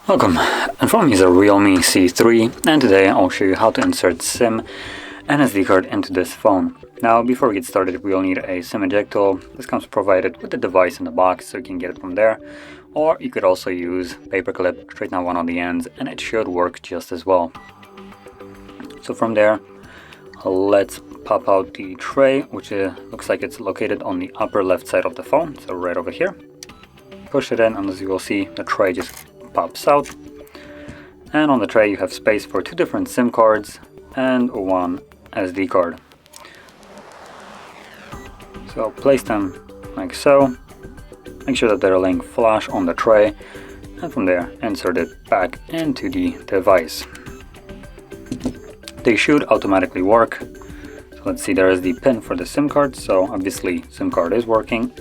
Welcome, Inform me is a REALME C3, and today I'll show you how to insert SIM and SD card into this phone. Now, before we get started, we'll need a SIM eject tool. This comes provided with the device in the box, so you can get it from there. Or you could also use paperclip, straighten out one on the ends, and it should work just as well. So from there, let's pop out the tray, which looks like it's located on the upper left side of the phone, so right over here. Push it in, and as you will see, the tray just pops out, and on the tray you have space for 2 different SIM cards and 1 SD card. So place them like so, make sure that they're laying flush on the tray, and from there insert it back into the device. They should automatically work. So let's see, there is the pin for the SIM card, so obviously SIM card is working.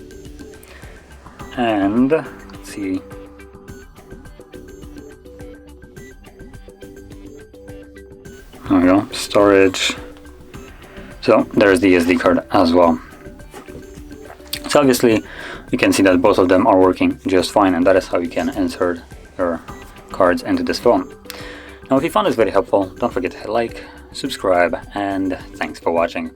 And let's see, there we go, storage. So there's the SD card as well. So obviously you can see that both of them are working just fine, and that is how you can insert your cards into this phone. Now, if you found this video helpful, don't forget to hit like, subscribe, and thanks for watching.